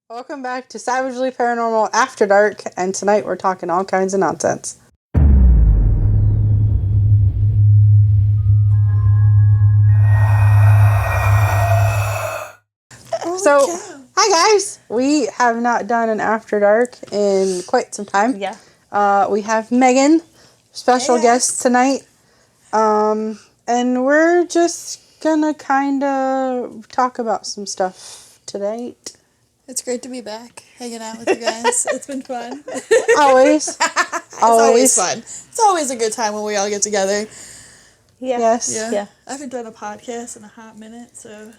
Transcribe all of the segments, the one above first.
Welcome back to Savagely Paranormal After Dark, and tonight we're talking all kinds of nonsense. Hi guys! We have not done an After Dark in quite some time. Yeah. We have Megan, special guest tonight, and we're just gonna kind of talk about some stuff tonight. It's great to be back, hanging out with you guys. It's been fun. Always. It's always fun. It's always a good time when we all get together. Yeah. Yes. Yeah. I haven't done a podcast in a hot minute, so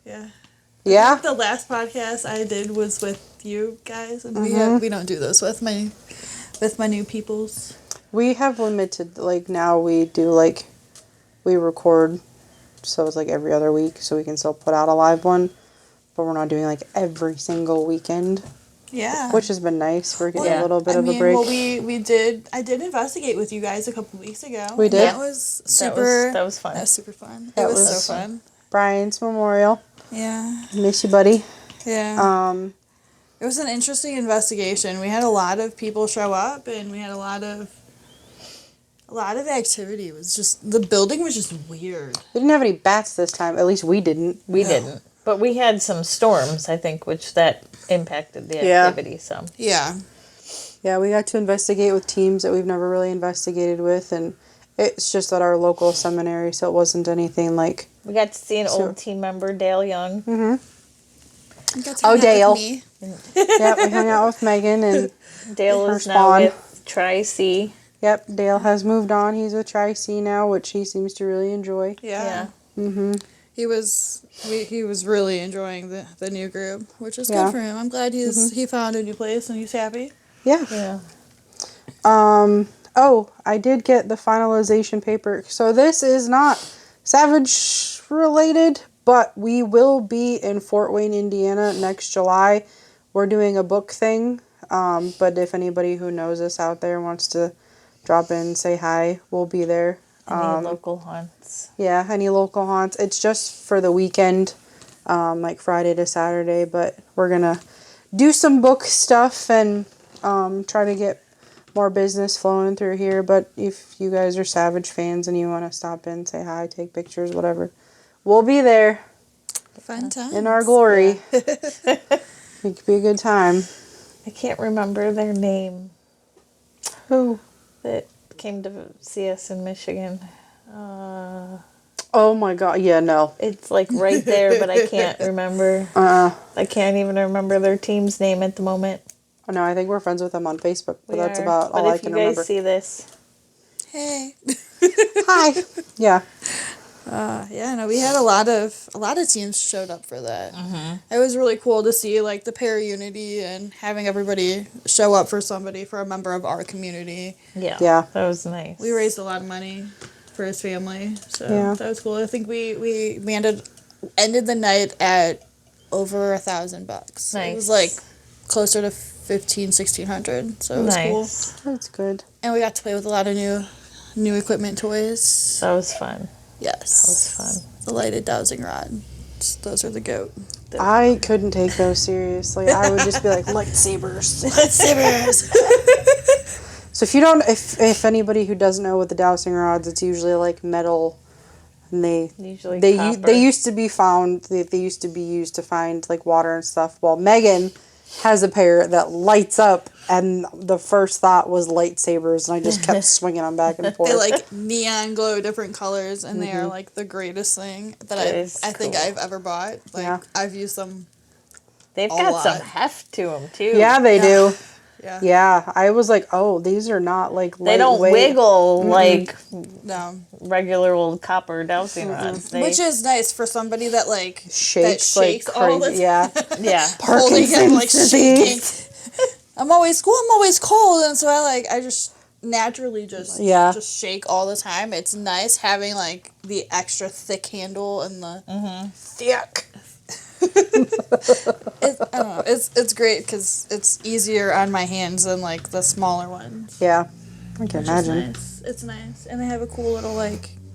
yeah. Yeah. I think the last podcast I did was with you guys, and we don't do those with my new peoples. We have limited, now we do, we record, so it's, every other week, so we can still put out a live one, but we're not doing, every single weekend. Yeah. Which has been nice. We're getting a little bit of a break. Well, I did investigate with you guys a couple weeks ago. We did? That was super... That was fun. That was super fun. That it was was so fun. Brian's memorial. Yeah. Miss you, buddy. Yeah. It was an interesting investigation. We had a lot of people show up, and we had a lot of activity. It was just, the building was just weird. We didn't have any bats this time. At least we didn't. We didn't. But we had some storms, I think, which that impacted the activity some. Yeah. Yeah, we got to investigate with teams that we've never really investigated with, and it's just at our local seminary, so it wasn't anything like... We got to see an old team member, Dale Young. Mm-hmm. Dale. Me. Yep, we hung out with Megan, and Dale is now with Tri-C. Yep, Dale has moved on. He's with Tri-C now, which he seems to really enjoy. Yeah. Mm-hmm. He was really enjoying the new group, which is good for him. I'm glad he found a new place and he's happy. Yeah. Yeah. I did get the finalization paper. So this is not Savage related, but we will be in Fort Wayne, Indiana next July. We're doing a book thing. But if anybody who knows us out there wants to drop in, say hi, we'll be there. Any local haunts. Yeah, any local haunts. It's just for the weekend, Friday to Saturday, but we're going to do some book stuff and try to get more business flowing through here. But if you guys are Savage fans and you want to stop in, say hi, take pictures, whatever, we'll be there. Fun time. In our glory. Yeah. It could be a good time. I can't remember their name. Who? That came to see us in Michigan. Oh my god, yeah, no. It's right there, but I can't remember. I can't even remember their team's name at the moment. Oh no, I think we're friends with them on Facebook, but that's about all I can remember. But if you guys see this. Hey. Hi. Yeah. We had a lot of teams showed up for that. Mm-hmm. It was really cool to see the para unity and having everybody show up for a member of our community. Yeah. That was nice. We raised a lot of money for his family, so that was cool. I think we ended the night at over $1,000. Nice. It was closer to $1,500-$1,600, so it was cool. That's good. And we got to play with a lot of new equipment toys. That was fun. Yes. That was fun. The lighted dowsing rod. Those are the GOAT. I couldn't take those seriously. I would just be like, lightsabers. Lightsabers. So if anybody who doesn't know what the dowsing rods, it's usually metal, and they used to be found. They used to be used to find water and stuff. Well, Megan has a pair that lights up, and the first thought was lightsabers, and I just kept swinging them back and forth. They neon glow different colors, and they are the greatest thing that I think I've ever bought. I've used them. They've got some heft to them too. Yeah, they do. Yeah. Yeah, I was like, oh, these are not they don't wiggle no regular old copper dowsing rods. Which is nice for somebody that shakes crazy. All the time. Yeah. Holding him shaking. Disease. I'm always cold, and so I just naturally just shake all the time. It's nice having the extra thick handle and the thick. I don't know. It's great because it's easier on my hands than the smaller ones. Yeah, I can imagine. Nice. It's nice, and they have a cool little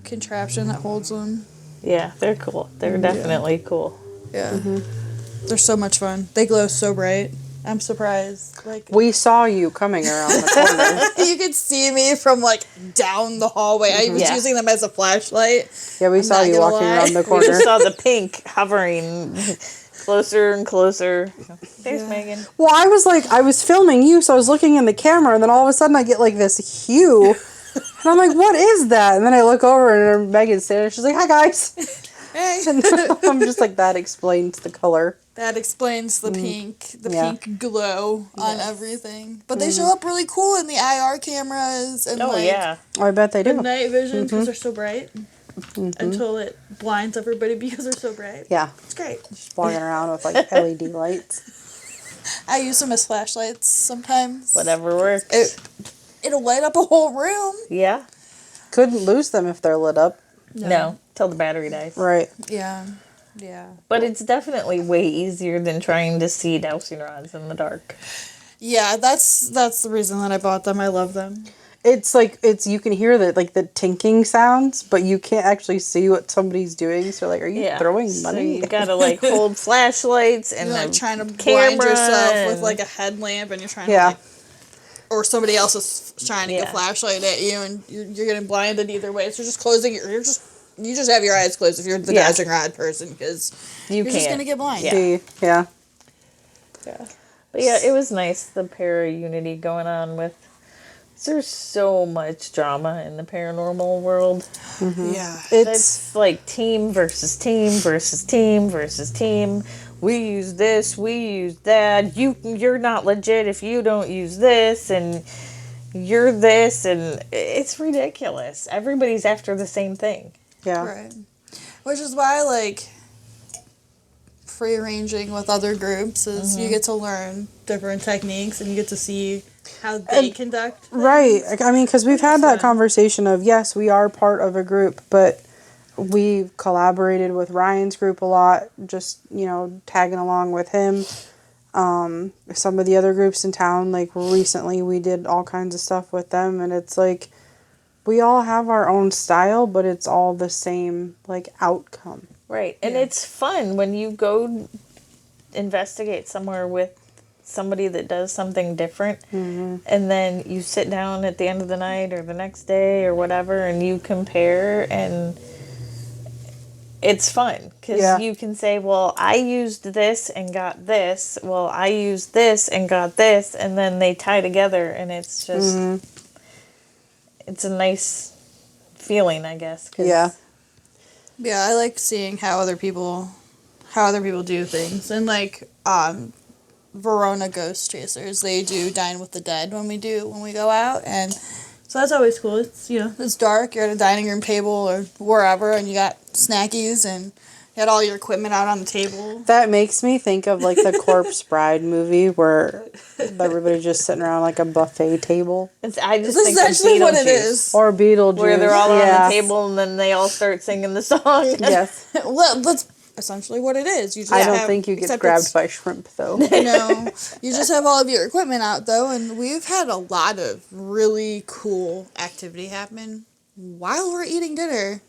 contraption that holds them. Yeah, they're cool. They're definitely cool. Yeah. They're so much fun. They glow so bright. I'm surprised. Like, we saw you coming around the corner. you could see me from like down the hallway. I was using them as a flashlight. Yeah, we saw you walking around the corner. We just saw the pink hovering closer and closer. There's Megan. Well, I was filming you, so I was looking in the camera, and then all of a sudden I get like this hue, and I'm like, what is that? And then I look over, and Megan's standing there. She's like, hi, guys. Hey. And I'm just like, that explains the color. That explains the pink glow on everything. But they show up really cool in the IR cameras and Oh, yeah. Oh, I bet they do. the night vision because they're so bright. Until it blinds everybody because they're so bright. Yeah. It's great. Just walking around with like LED lights. I use them as flashlights sometimes. Whatever works. It'll light up a whole room. Yeah. Couldn't lose them if they're lit up. No. Till the battery dies. Right. Yeah. Yeah. But it's definitely way easier than trying to see dowsing rods in the dark. Yeah, that's the reason that I bought them. I love them. It's you can hear the tinking sounds, but you can't actually see what somebody's doing. So like, are you throwing money? So you gotta like hold flashlights and You're like trying to blind camera yourself with like a headlamp, and you're trying to like, or somebody else is shining a flashlight at you, and you're getting blinded either way. So just closing you just have your eyes closed if you're the dowsing rod person, because you're just gonna get blind. Yeah. But yeah, it was nice, the para unity going on with. There's so much drama in the paranormal world. Mm-hmm. Yeah. It's like team versus team versus team versus team. We use this, we use that. You're not legit if you don't use this, and you're this, and it's ridiculous. Everybody's after the same thing. Yeah. Right. Which is why, like, free ranging with other groups is you get to learn different techniques, and you get to see how they conduct things. Right. I mean, because we've had that conversation of, yes, we are part of a group, but we collaborated with Ryan's group a lot, just, tagging along with him. Some of the other groups in town, like, recently we did all kinds of stuff with them, and it's like, we all have our own style, but it's all the same, like, outcome. Right. And it's fun when you go investigate somewhere with somebody that does something different, and then you sit down at the end of the night or the next day or whatever, and you compare, and it's fun because you can say, well, I used this and got this, well, I used this and got this, and then they tie together, and it's just it's a nice feeling, I guess. Yeah, I like seeing how other people do things, and like Verona Ghost Chasers, they do Dine with the Dead when we go out, and so that's always cool. It's it's dark, you're at a dining room table or wherever, and you got snackies and you had all your equipment out on the table. That makes me think of like the Corpse Bride movie where everybody's just sitting around like a buffet table. I just This think is actually what it Beetlejuice. is. Or Beetlejuice. Where they're all on the table and then they all start singing the song. Yes. Well, that's essentially what it is. You just I don't think you get grabbed by shrimp, though. No, you just have all of your equipment out, though, and we've had a lot of really cool activity happen while we're eating dinner,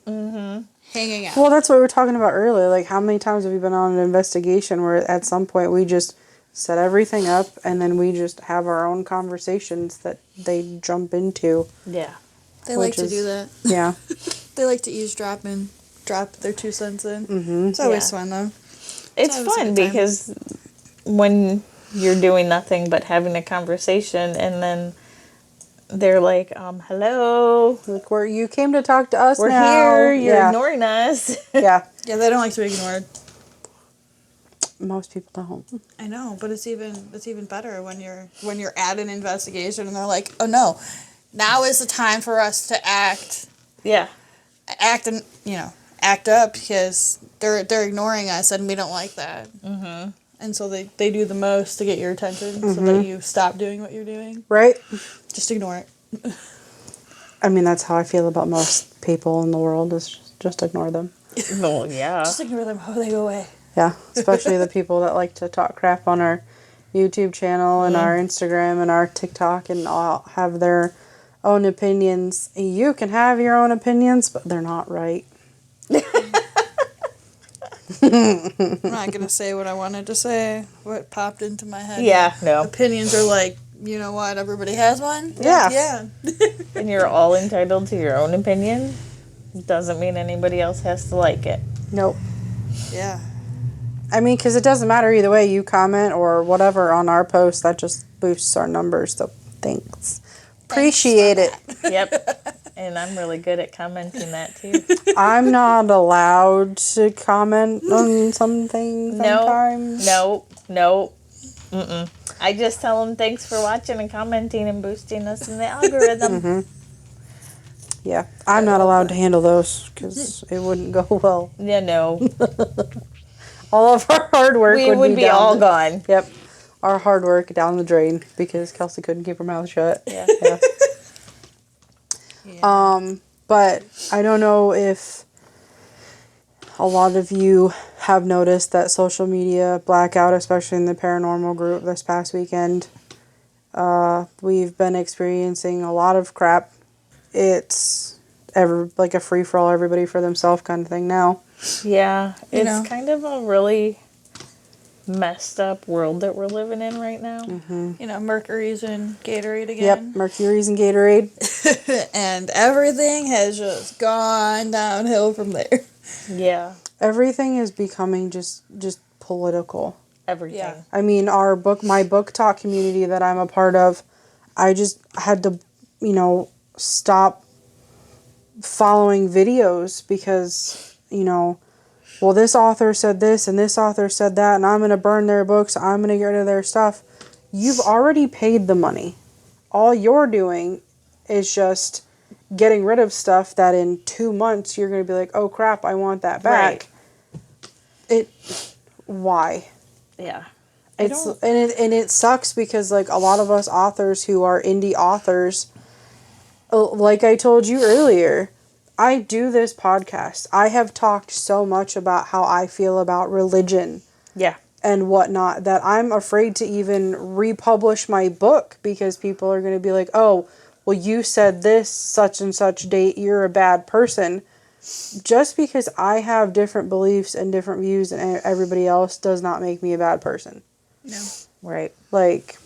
hanging out. Well, that's what we were talking about earlier. Like, how many times have you been on an investigation where at some point we just set everything up and then we just have our own conversations that they jump into? Yeah. They like to do that. Yeah. They like to eavesdrop and drop their 2 cents in. Mm-hmm. It's always fun, though. It's fun because when you're doing nothing but having a conversation and then they're like, hello. Like, you came to talk to us We're now. here. You're ignoring us. Yeah. Yeah, they don't like to be ignored. Most people don't. I know, but it's even better when you're at an investigation and they're like, oh no, now is the time for us to act. Yeah. Act up because they're ignoring us and we don't like that. Mm-hmm. And so they do the most to get your attention so that you stop doing what you're doing. Right? Just ignore it. I mean, that's how I feel about most people in the world, is just ignore them. Well, yeah. Just ignore them. Oh, they go away. Yeah, especially the people that like to talk crap on our YouTube channel and our Instagram and our TikTok and all have their own opinions. You can have your own opinions, but they're not right. I'm not gonna say what I wanted to say. What popped into my head. Yeah, no. Opinions are like, you know what? Everybody has one. Yeah. Yeah. And you're all entitled to your own opinion. Doesn't mean anybody else has to like it. Nope. Yeah. I mean, because it doesn't matter either way. You comment or whatever on our post, that just boosts our numbers. So thanks. Appreciate it. Yep. And I'm really good at commenting that too. I'm not allowed to comment on some things sometimes. No. Mm-mm. I just tell them thanks for watching and commenting and boosting us in the algorithm. Mm-hmm. Yeah, I'm not allowed to handle those because it wouldn't go well. Yeah, no. All of our hard work would be all gone. Yep. Our hard work down the drain because Kelsey couldn't keep her mouth shut. Yeah. Yeah. But I don't know if a lot of you have noticed that social media blackout, especially in the paranormal group this past weekend, we've been experiencing a lot of crap. It's like a free-for-all, everybody for themselves kind of thing now. Yeah, it's kind of a really messed up world that we're living in right now. Mm-hmm. You know, Mercury's in Gatorade again. Yep, Mercury's and Gatorade. And everything has just gone downhill from there. Yeah. Everything is becoming just political. Everything. Yeah. I mean, my book talk community that I'm a part of, I just had to, stop following videos because, well, this author said this and this author said that, and I'm going to burn their books, I'm going to get rid of their stuff. You've already paid the money. All you're doing is just getting rid of stuff that in 2 months you're going to be like, oh crap, I want that back. Right. Why? Yeah. It sucks because like a lot of us authors who are indie authors, like I told you earlier, I do this podcast. I have talked so much about how I feel about religion. Yeah. And whatnot that I'm afraid to even republish my book because people are going to be like, oh, well, you said this such and such date, you're a bad person. Just because I have different beliefs and different views than everybody else does not make me a bad person. No. Right. Like,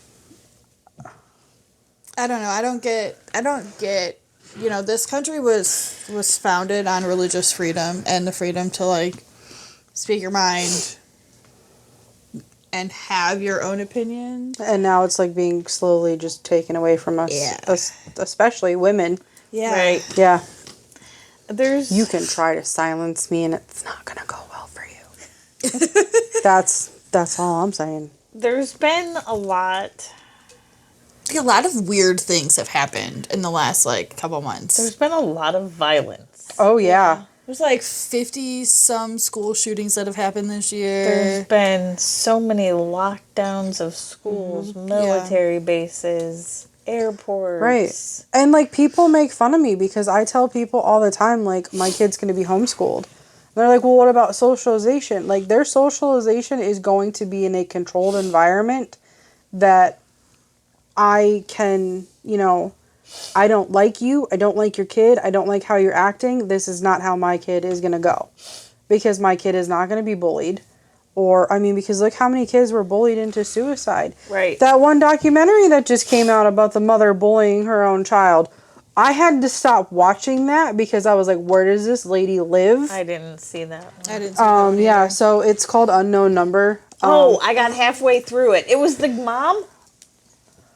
I don't know. I don't get, this country was founded on religious freedom and the freedom to, like, speak your mind and have your own opinion. and now it's like being slowly just taken away from us. Yeah. Especially women. Yeah. Right. Yeah. You can try to silence me and it's not going to go well for you. That's all I'm saying. There's been a lot of weird things have happened in the last, couple months. There's been a lot of violence. Oh, yeah. There's 50-some school shootings that have happened this year. There's been so many lockdowns of schools, military bases, airports. Right. And, people make fun of me because I tell people all the time, my kid's going to be homeschooled. And they're like, well, what about socialization? Their socialization is going to be in a controlled environment that I can, I don't like you. I don't like your kid. I don't like how you're acting. This is not how my kid is going to go. Because my kid is not going to be bullied. Because look how many kids were bullied into suicide. Right. That one documentary that just came out about the mother bullying her own child. I had to stop watching that because I was like, where does this lady live? I didn't see that one. I didn't see that one Yeah, either. so it's called Unknown Number. I got halfway through it. It was the mom?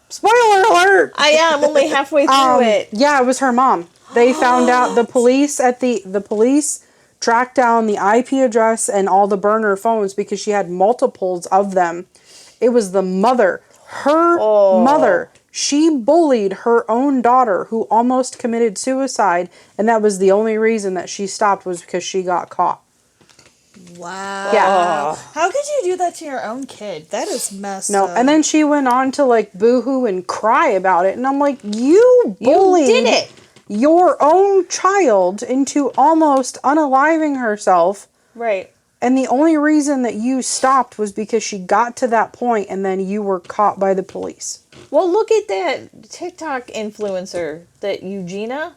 Spoiler alert! I'm only halfway through it. Yeah, it was her mom. They found out the police tracked down the IP address and all the burner phones because she had multiples of them. It was the mother. Her mother. She bullied her own daughter who almost committed suicide, and that was the only reason that she stopped was because she got caught. Wow. Yeah. How could you do that to your own kid? That is messed No, up. and then she went on to boo-hoo and cry about it, and I'm like, you bullied did it. your own child into almost unaliving herself. Right. And the only reason that you stopped was because she got to that point and then you were caught by the police. Well, look at that TikTok influencer, that Eugenia,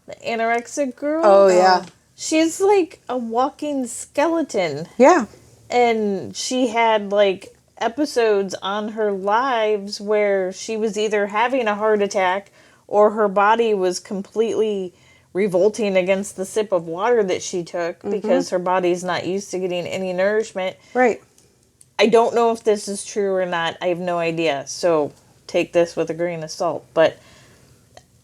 the anorexic girl. Oh, yeah. she's like a walking skeleton. Yeah. And she had like episodes on her lives where she was either having a heart attack or her body was completely revolting against the sip of water that she took because her body's not used to getting any nourishment. Right. I don't know if this is true or not. I have no idea. So take this with a grain of salt. But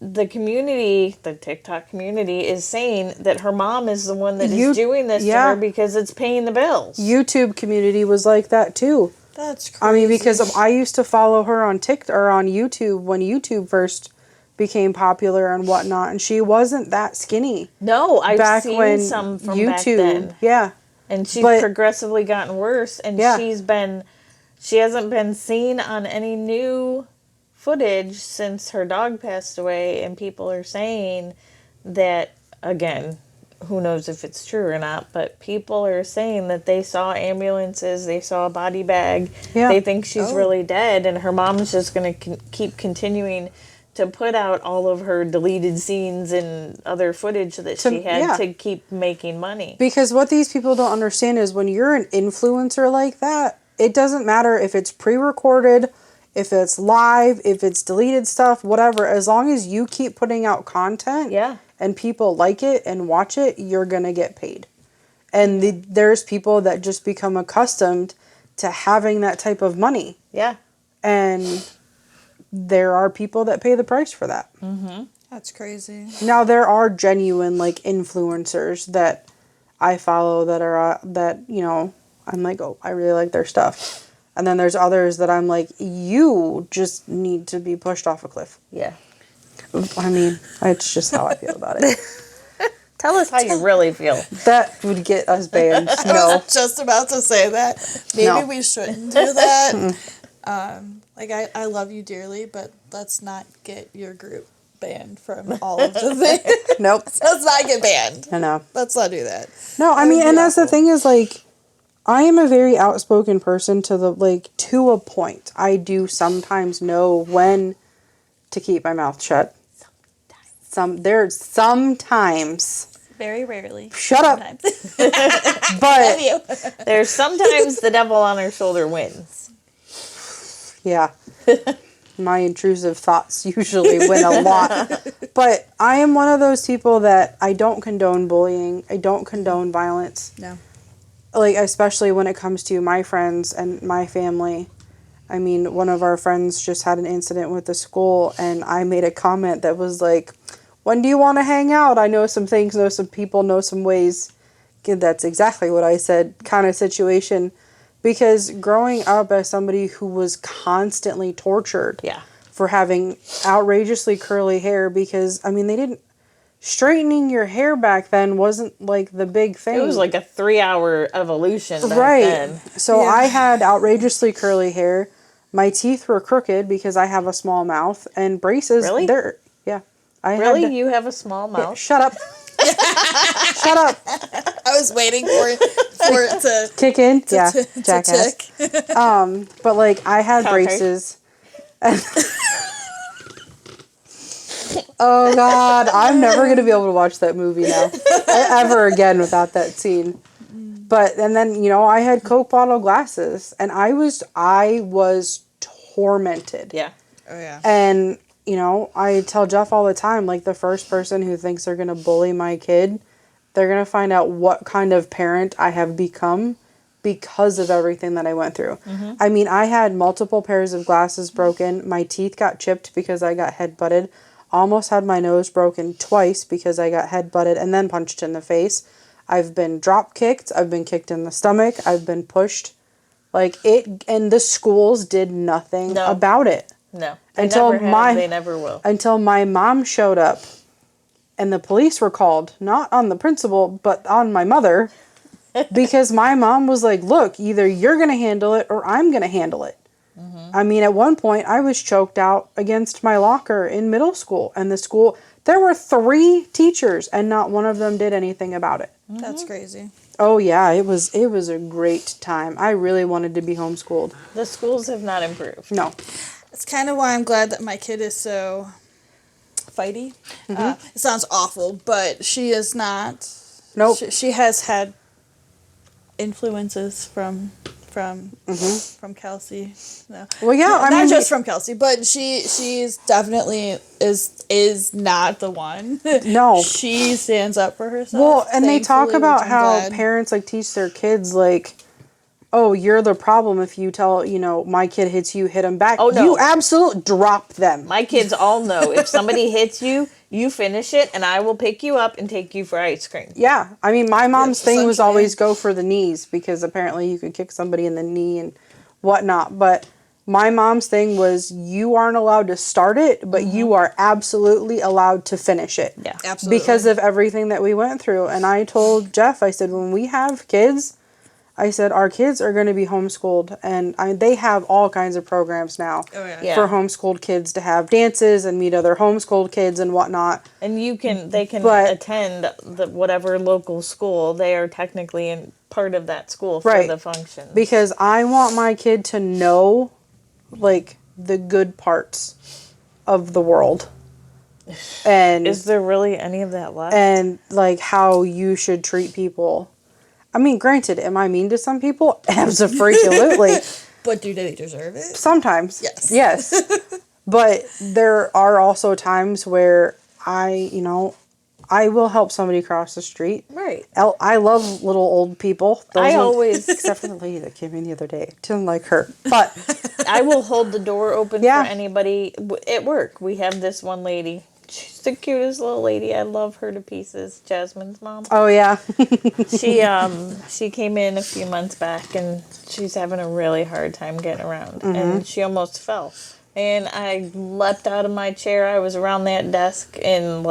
the community, the TikTok community, is saying that her mom is the one that is doing this to her because it's paying the bills. YouTube community was like that too. That's crazy. I mean, because I used to follow her on TikTok or on YouTube when YouTube first became popular and whatnot, and she wasn't that skinny. No, I've seen some from YouTube. Back then. Yeah. And she's progressively gotten worse, and she hasn't been seen on any new footage since her dog passed away, and people are saying that, again, who knows if it's true or not, but people are saying that they saw ambulances, they saw a body bag, they think she's really dead, and her mom's just going to keep continuing to put out all of her deleted scenes and other footage that she had to keep making money. Because what these people don't understand is when you're an influencer like that, it doesn't matter if it's pre-recorded, if it's live, if it's deleted stuff, whatever. As long as you keep putting out content and people like it and watch it, you're going to get paid. And there's people that just become accustomed to having that type of money. Yeah. And there are people that pay the price for that. Mm-hmm. That's crazy. Now, there are genuine, like, influencers that I follow that are, I'm like, oh, I really like their stuff. And then there's others that I'm like, you just need to be pushed off a cliff. Yeah. I mean, it's just how I feel about it. Tell us how you really feel. That would get us banned. I was just about to say that. Maybe we shouldn't do that. I love you dearly, but let's not get your group banned from all of the things. Nope. Let's not get banned. I know. Let's not do that. No, I mean, and that's the thing is, like, I am a very outspoken person to a point. I do sometimes know when to keep my mouth shut. There's sometimes. Very rarely. Shut up. But there's sometimes the devil on our shoulder wins. Yeah. My intrusive thoughts usually win a lot. But I am one of those people that I don't condone bullying. I don't condone violence. No. Like, especially when it comes to my friends and my family. I mean, one of our friends just had an incident with the school, and I made a comment that was like, when do you want to hang out? I know some things, know some people, know some ways. That's exactly what I said, kind of situation. Because growing up as somebody who was constantly tortured for having outrageously curly hair, because, I mean, they didn't... Straightening your hair back then wasn't, like, the big thing. It was like a 3-hour evolution back then. So I had outrageously curly hair. My teeth were crooked because I have a small mouth. And braces... Really? You have a small mouth? Yeah, shut up. Shut up. I was waiting for it to... Kick in? Jackass. But, like, I had braces. Oh, God. I'm never going to be able to watch that movie now. Ever again without that scene. But, and then, I had Coke bottle glasses. And I was tormented. Yeah. Oh, yeah. And, I tell Jeff all the time, like, the first person who thinks they're going to bully my kid, they're going to find out what kind of parent I have become because of everything that I went through. Mm-hmm. I mean, I had multiple pairs of glasses broken. My teeth got chipped because I got headbutted. Almost had my nose broken twice because I got headbutted and then punched in the face. I've been drop kicked. I've been kicked in the stomach. I've been pushed. Like, and the schools did nothing about it. No. They never will. Until my mom showed up and the police were called, not on the principal, but on my mother, because my mom was like, look, either you're going to handle it or I'm going to handle it. Mm-hmm. I mean, at one point, I was choked out against my locker in middle school. And there were 3 teachers, and not one of them did anything about it. Mm-hmm. That's crazy. Oh, yeah, it was a great time. I really wanted to be homeschooled. The schools have not improved. No. That's kind of why I'm glad that my kid is so fighty. Mm-hmm. It sounds awful, but she is not Nope. She has had influences from Kelsey. No. Well, yeah, I not mean, just from Kelsey, but she's definitely is not the one. No. She stands up for herself. Well, and they talk thankfully, about which I'm how glad. parents like teach their kids like, oh, you're the problem if you tell, my kid hits you, hit him back. Oh, no. You absolutely drop them. My kids all know if somebody hits you, you finish it, and I will pick you up and take you for ice cream. Yeah. I mean, my mom's thing was essentially. always go for the knees because apparently you could kick somebody in the knee and whatnot. But my mom's thing was you aren't allowed to start it, but you are absolutely allowed to finish it. Yeah. Absolutely. Because of everything that we went through. And I told Jeff, I said, when we have kids, I said, our kids are going to be homeschooled. And they have all kinds of programs now Yeah. for homeschooled kids to have dances and meet other homeschooled kids and whatnot. And they can But- attend whatever local school. They are technically in part of that school for Right. the function. Because I want my kid to know, like, the good parts of the world. And Is there really any of that left? and like how you should treat people. I mean, granted, am I mean to some people? Absolutely. But do they deserve it? Sometimes. Yes. Yes. But there are also times where I will help somebody cross the street. Right. I love little old people. I ones- always- except for the lady that came in the other day. Didn't like her. But I will hold the door open Yeah. for anybody at work. We have this one lady. She's the cutest little lady. I love her to pieces. Jasmine's mom. oh yeah. She came in a few months back and she's having a really hard time getting around. And she almost fell. And I leapt out of my chair. I was around that desk in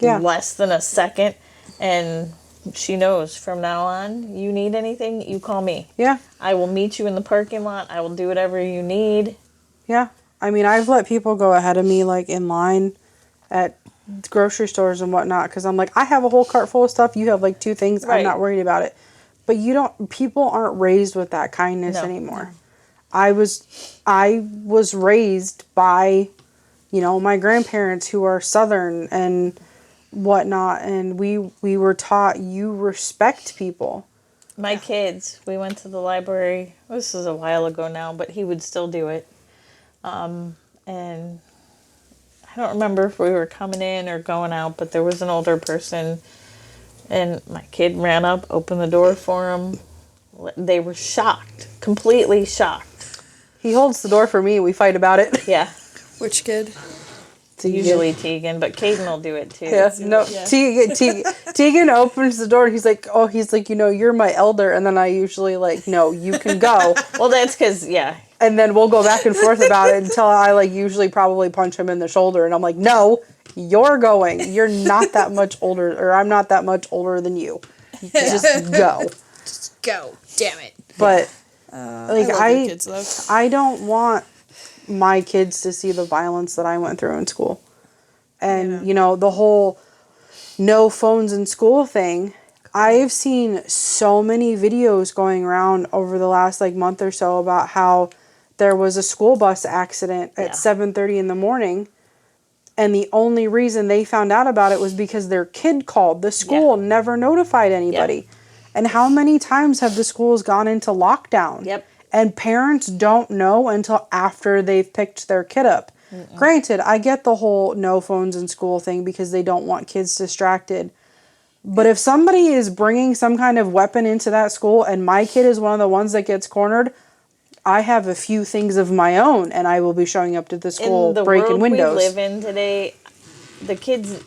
Yeah. less than a second. And she knows from now on, you need anything, you call me. Yeah. I will meet you in the parking lot. I will do whatever you need. Yeah. I mean, I've let people go ahead of me, like, in line at grocery stores and whatnot, because I'm like, I have a whole cart full of stuff. You have, like, 2 things. Right. I'm not worried about it. But people aren't raised with that kindness No. anymore. I was raised by, my grandparents who are Southern and whatnot, and we were taught you respect people. My kids, we went to the library. This was a while ago now, but he would still do it. And I don't remember if we were coming in or going out, but there was an older person, and my kid ran up, opened the door for him. They were shocked, completely shocked. He holds the door for me. We fight about it. Yeah, Which kid? it's usually Tegan, but Caden will do it too. Yeah, no. Yeah. Tegan opens the door and he's like, you're my elder. And then I usually no, you can go. Well, that's because, yeah. And then we'll go back and forth about it until I usually probably punch him in the shoulder. And I'm like, no, you're going. You're not that much older, or I'm not that much older than you. Just go. Just go. Damn it. But I love your kids, though. I don't want my kids to see the violence that I went through in school. And, the whole no phones in school thing. I've seen so many videos going around over the last month or so about how there was a school bus accident at 7:30 in the morning. And the only reason they found out about it was because their kid called. The school never notified anybody. Yep. And how many times have the schools gone into lockdown? Yep. And parents don't know until after they've picked their kid up. Granted, I get the whole no phones in school thing because they don't want kids distracted. But if somebody is bringing some kind of weapon into that school and my kid is one of the ones that gets cornered, I have a few things of my own and I will be showing up to the school In the breaking world windows. we live in today, the kids,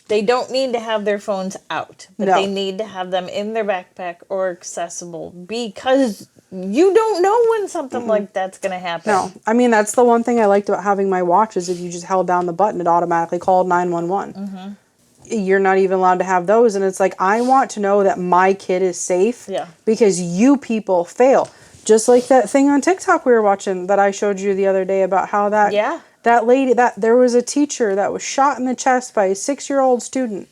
they don't need to have their phones out, but No. they need to have them in their backpack or accessible because you don't know when something like that's going to happen. No, I mean, that's the one thing I liked about having my watch is if you just held down the button, it automatically called 911. You're not even allowed to have those. And it's I want to know that my kid is safe because you people fail. Just like that thing on TikTok we were watching that I showed you the other day about how that lady, there was a teacher that was shot in the chest by a 6-year-old student.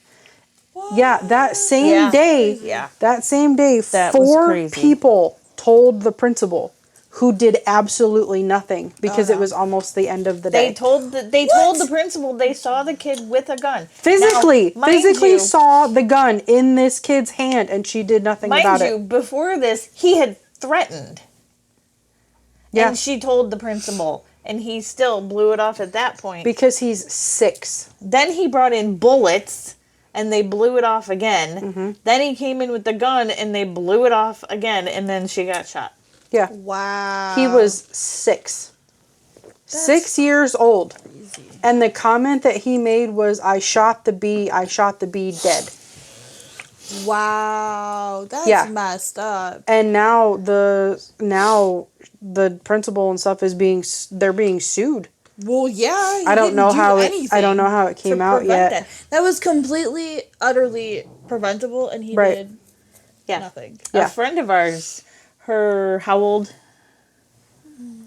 What? Yeah, that same day, Yeah. that same day, That was 4 crazy. people told the principal who did absolutely nothing because it was almost the end of the day. They told the principal they saw the kid with a gun. Physically Now, saw the gun in this kid's hand, and she did nothing about it. Mind you, before this, he had threatened. Yeah. And she told the principal, and he still blew it off at that point. Because he's 6. Then he brought in bullets, and they blew it off again. Mm-hmm. Then he came in with the gun, and they blew it off again, and then she got shot. Yeah. Wow. He was 6. That's 6 years old. Crazy. And the comment that he made was, I shot the bee dead. Wow. That's messed up. And now the principal and stuff they're being sued. Well, yeah. I don't know how it came out yet. That was completely, utterly preventable, and he did nothing. Yeah. A friend of ours, how old?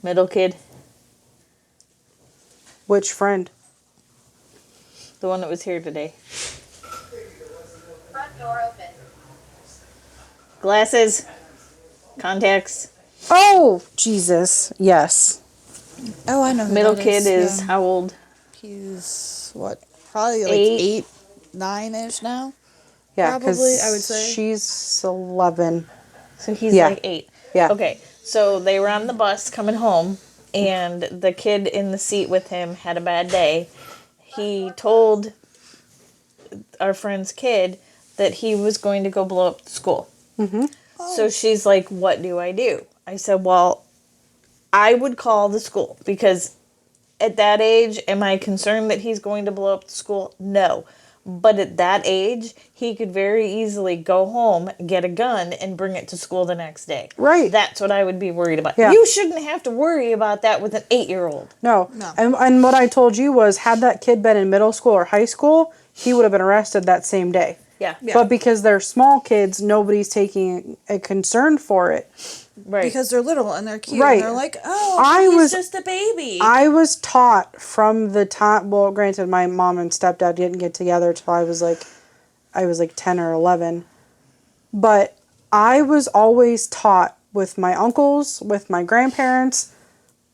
Middle kid. Which friend? The one that was here today. Front door open. Glasses. Contacts. Oh, Jesus. Yes. Oh, I know who Middle that kid is how old? He's, probably like 8, 9-ish now? Yeah, probably, I would say. She's 11. So he's like 8. Yeah. Okay, so they were on the bus coming home, and the kid in the seat with him had a bad day. He told our friend's kid that he was going to go blow up the school. Mm-hmm. Oh. So she's like, what do? I said, well, I would call the school, because at that age, am I concerned that he's going to blow up the school? No. But at that age, he could very easily go home, get a gun, and bring it to school the next day. Right. That's what I would be worried about. Yeah. You shouldn't have to worry about that with an 8-year-old. No. And what I told you was, had that kid been in middle school or high school, he would have been arrested that same day. Yeah. But because they're small kids, nobody's taking a concern for it. Right. Because they're little and they're cute. Right. And they're like, he's just a baby. I was taught from the time, well, granted, my mom and stepdad didn't get together till I was like 10 or 11. But I was always taught with my uncles, with my grandparents,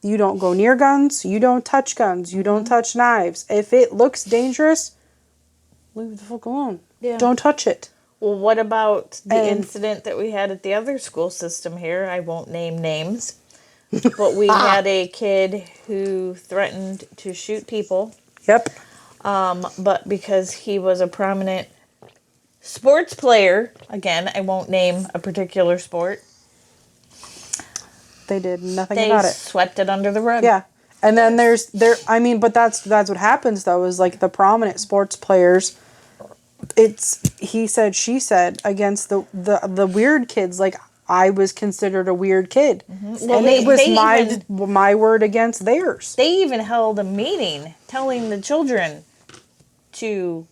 you don't go near guns, you don't touch guns, you don't touch knives. If it looks dangerous, leave the fuck alone. Yeah. Don't touch it. Well, what about the incident that we had at the other school system here? I won't name names. But we had a kid who threatened to shoot people. Yep. But because he was a prominent sports player, again, I won't name a particular sport. They did nothing about it. They swept it under the rug. Yeah. And then but that's what happens though, is like the prominent sports players, it's he said, she said against the weird kids. Like, I was considered a weird kid. Mm-hmm. Well, and it was my word against theirs. They even held a meeting telling the children to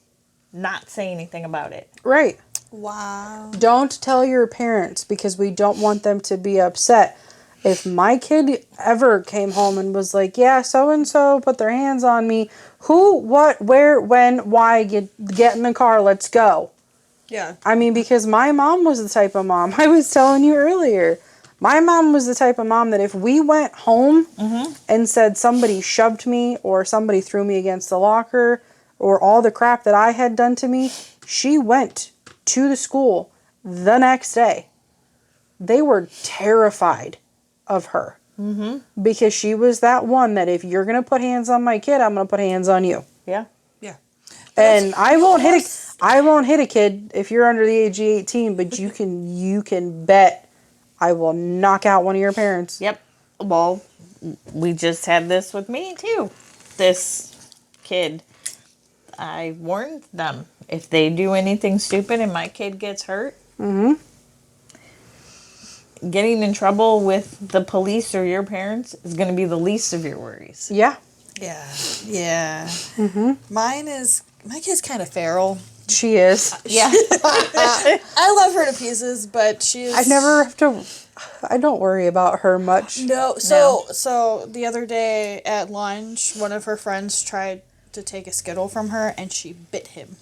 not say anything about it. Right. Wow. Don't tell your parents, because we don't want them to be upset. If my kid ever came home and was like, yeah, so-and-so put their hands on me, who, what, where, when, why, get in the car, let's go. Yeah. I mean, because my mom was the type of mom, I was telling you earlier, my mom was the type of mom that if we went home and said somebody shoved me or somebody threw me against the locker or all the crap that I had done to me, she went to the school the next day. They were terrified of her. Mm-hmm. Because she was that one that if you're going to put hands on my kid, I'm going to put hands on you. Yeah. Yeah. And I won't hit a kid if you're under the age of 18, but you can bet I will knock out one of your parents. Yep. Well, we just had this with me too. This kid, I warned them, if they do anything stupid and my kid gets hurt, getting in trouble with the police or your parents is going to be the least of your worries. Yeah. Yeah. Yeah. Mm-hmm. My kid's kind of feral. She is. Yeah. I love her to pieces, but she's... I don't worry about her much. No. So the other day at lunch, one of her friends tried to take a Skittle from her, and she bit him.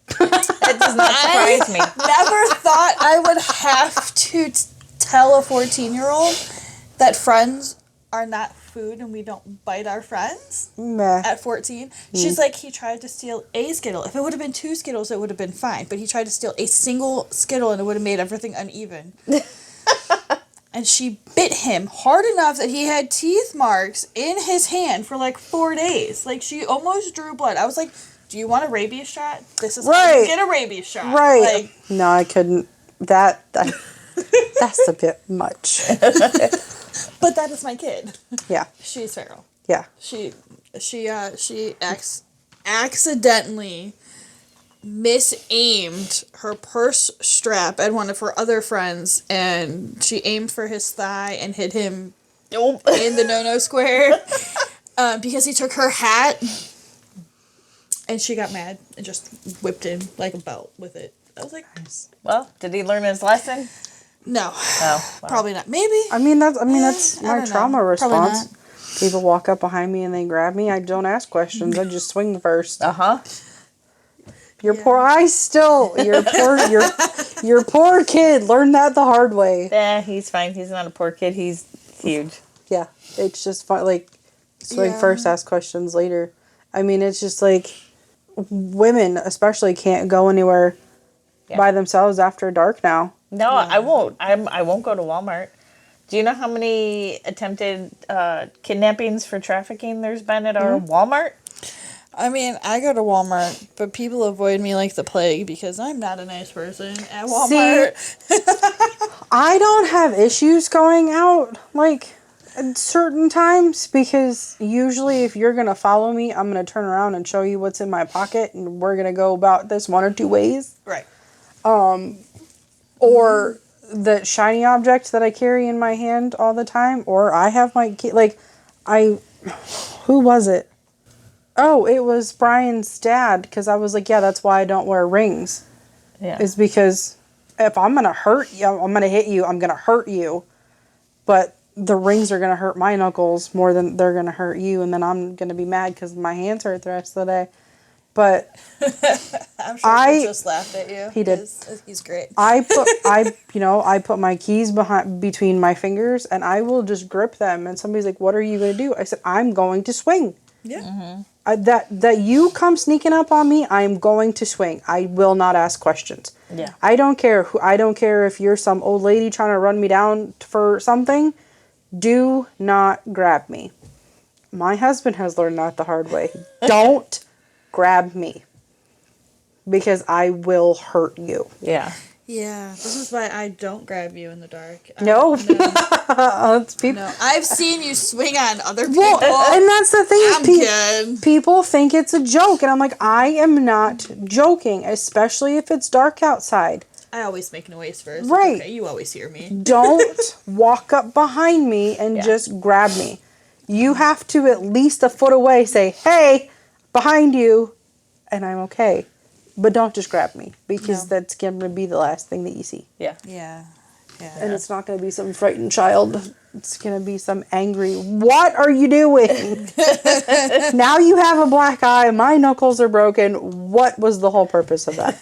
That does not surprise me. Never thought I would have to tell a 14-year-old that friends are not food and we don't bite our friends Meh. at 14. She's like, he tried to steal a Skittle. If it would have been 2 Skittles, it would have been fine. But he tried to steal a single Skittle and it would have made everything uneven. And she bit him hard enough that he had teeth marks in his hand for like 4 days. Like, she almost drew blood. I was like, do you want a rabies shot? This is how you get a rabies shot. Right. Like, no, I couldn't. That's a bit much. but that is my kid. Yeah. She's feral. Yeah. She accidentally misaimed her purse strap at one of her other friends, and she aimed for his thigh and hit him in the no-no square because he took her hat, and she got mad and just whipped him like a belt with it. I was like, well, did he learn his lesson? no. Oh, well. Probably not. Maybe. That's my don't trauma know. response. People walk up behind me and they grab me. I don't ask questions. I just swing first. Uh-huh. Your poor kid learned that the hard way. Yeah, he's fine. He's not a poor kid. He's huge. Yeah, it's just fun. Like, swing first, ask questions later. I mean, it's just like women, especially, can't go anywhere by themselves after dark now. No, I won't. I won't go to Walmart. Do you know how many attempted kidnappings for trafficking there's been at our Walmart? I mean, I go to Walmart, but people avoid me like the plague because I'm not a nice person at Walmart. See, I don't have issues going out, like, at certain times, because usually if you're going to follow me, I'm going to turn around and show you what's in my pocket, and we're going to go about this one or two ways. Right. Or the shiny object that I carry in my hand all the time, or I have my key, like, who was it? Oh, it was Brian's dad, because I was like, yeah, that's why I don't wear rings. Yeah. Is because if I'm going to hurt you, I'm going to hit you, I'm going to hurt you. But the rings are going to hurt my knuckles more than they're going to hurt you, and then I'm going to be mad because my hands hurt the rest of the day. But I'm sure he just laughed at you. He did. He's great. I put my keys between my fingers, and I will just grip them. And somebody's like, "What are you going to do?" I said, "I'm going to swing." Yeah. Mm-hmm. That you come sneaking up on me, I'm going to swing. I will not ask questions. Yeah. I don't care if you're some old lady trying to run me down for something. Do not grab me. My husband has learned that the hard way. Don't grab me, because I will hurt you. Yeah. Yeah. This is why I don't grab you in the dark. No. No. I've seen you swing on other people. Well, and that's the thing. I'm good. People think it's a joke, and I'm like, I am not joking, especially if it's dark outside. I always make noise first. Right. Okay, you always hear me. Don't walk up behind me and just grab me. You have to at least a foot away say, "Hey, behind you," and I'm okay. But don't just grab me, because that's going to be the last thing that you see. Yeah. Yeah. Yeah. And it's not going to be some frightened child. It's going to be some angry, "What are you doing?" Now you have a black eye. My knuckles are broken. What was the whole purpose of that?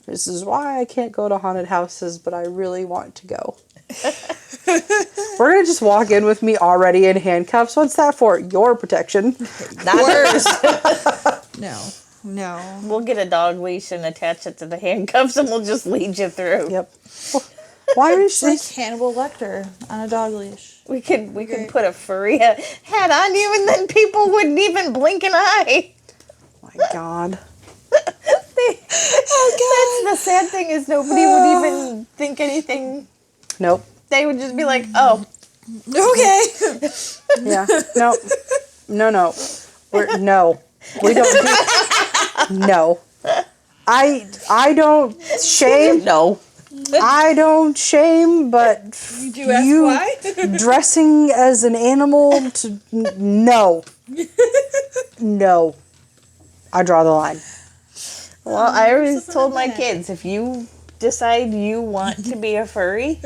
This is why I can't go to haunted houses, but I really want to go. We're going to just walk in with me already in handcuffs. What's that for? Your protection. Not hers. No. We'll get a dog leash and attach it to the handcuffs, and we'll just lead you through. Yep. Why is Like this? Hannibal Lecter on a dog leash. We could put a furry hat on you, and then people wouldn't even blink an eye. Oh my God. That's the sad thing, is nobody would even think anything. Nope. They would just be like, "Oh, Okay. Yeah. Nope. No. We don't do. No. I don't shame. no." I don't shame, but Did you ask why? dressing as an animal to no. No. I draw the line. Well, I always told my kids, if you decide you want to be a furry,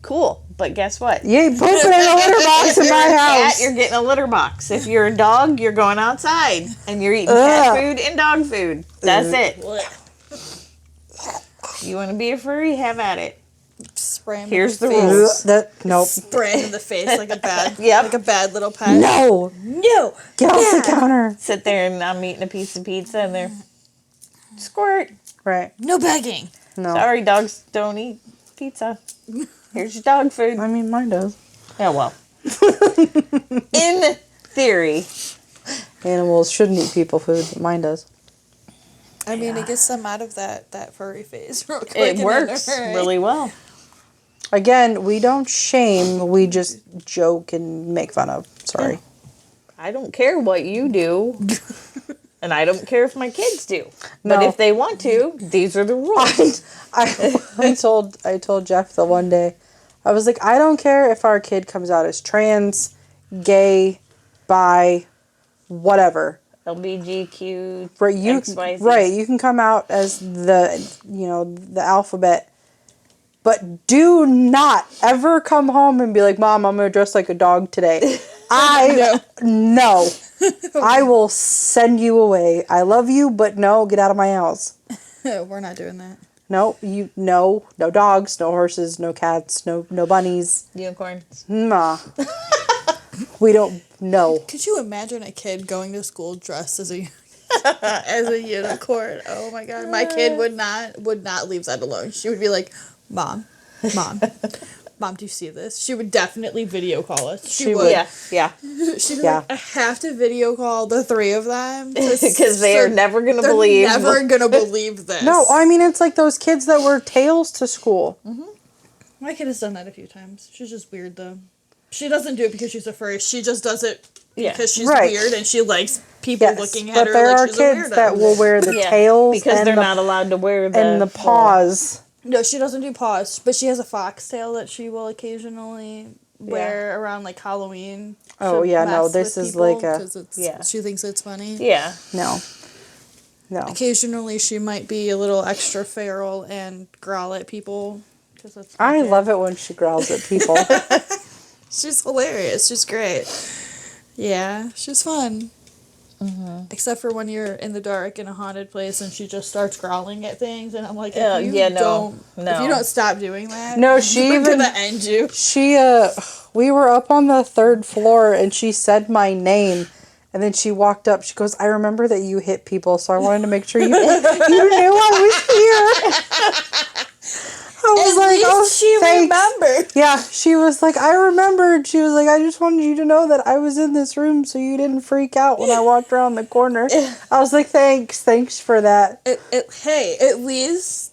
cool. But guess what? You ain't pooping in a litter box in my house. Cat, you're getting a litter box. If you're a dog, you're going outside and you're eating cat food and dog food. That's it. You want to be a furry? Have at it. spray him Here's in the the face. rules. Nope. Spray him in the face like a bad, Yep. like a bad little pet. No. No. Get off the Bad. counter. Sit there and I'm eating a piece of pizza and they're squirt. Right. No begging. No. Sorry, dogs don't eat pizza. Here's your dog food. I mean, mine does. Yeah, well. In theory. Animals shouldn't eat people food, but mine does. I mean, it gets them out of that furry phase real quick. It works really well. Again, we don't shame. We just joke and make fun of. Sorry. I don't care what you do. And I don't care if my kids do. But No. if they want to, these are the rules. I told Jeff the one day, I was like, I don't care if our kid comes out as trans, gay, bi, whatever. LBGQ, Right, XYZ. right, you can come out as the alphabet, but do not ever come home and be like, Mom, I'm gonna dress like a dog today. No. I will send you away. I love you, but no, get out of my house. We're not doing that. No, no dogs, no horses, no cats, no bunnies. Unicorns. Nah. We don't know. Could you imagine a kid going to school dressed as a as a unicorn? Oh my god, my kid would not leave that alone. She would be like, Mom, Mom, do you see this? She would definitely video call us. She would. Yeah. She'd be like, I have to video call the three of them Because they are never going to they're believe. never gonna believe this. No, I mean, it's like those kids that wear tails to school. Mm-hmm. My kid has done that a few times. She's just weird though. She doesn't do it because she's a furry. She just does it because she's weird and she likes people looking at her but there like are she's kids a weirdo. that will wear the tails because and they're the, not allowed to wear and the paws. No, she doesn't do paws, but she has a foxtail that she will occasionally wear around like Halloween. Oh, to yeah, no, mess this with is people, like a... 'cause she thinks it's funny. Yeah. No. Occasionally she might be a little extra feral and growl at people. 'Cause that's I love it when she growls at people. She's hilarious. She's great. Yeah, she's fun. Mm-hmm. Except for when you're in the dark in a haunted place and she just starts growling at things, and I'm like, no. if you don't stop doing that, No, she we're even... gonna end you. We were up on the 3rd floor and she said my name. And then she walked up. She goes, I remember that you hit people, so I wanted to make sure you knew I was here. I was At least she remembered. Yeah, she was like, I remembered. She was like, I just wanted you to know that I was in this room so you didn't freak out when I walked around the corner. I was like, thanks for that. Hey, at least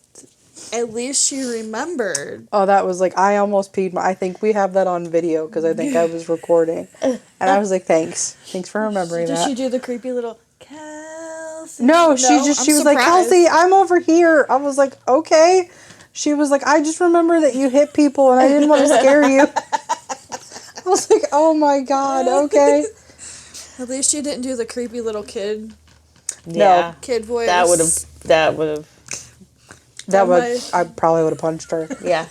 she remembered. Oh, that was like, I almost peed I think we have that on video because I think I was recording. And I was like, thanks for remembering that. Did she do the creepy little Kelsey? No, she was like, Kelsey, I'm over here. I was like, okay. She was like, I just remember that you hit people and I didn't want to scare you. I was like, oh my God, okay. At least she didn't do the creepy little kid. Yeah. Kid voice. That would have. I probably would have punched her. Yeah.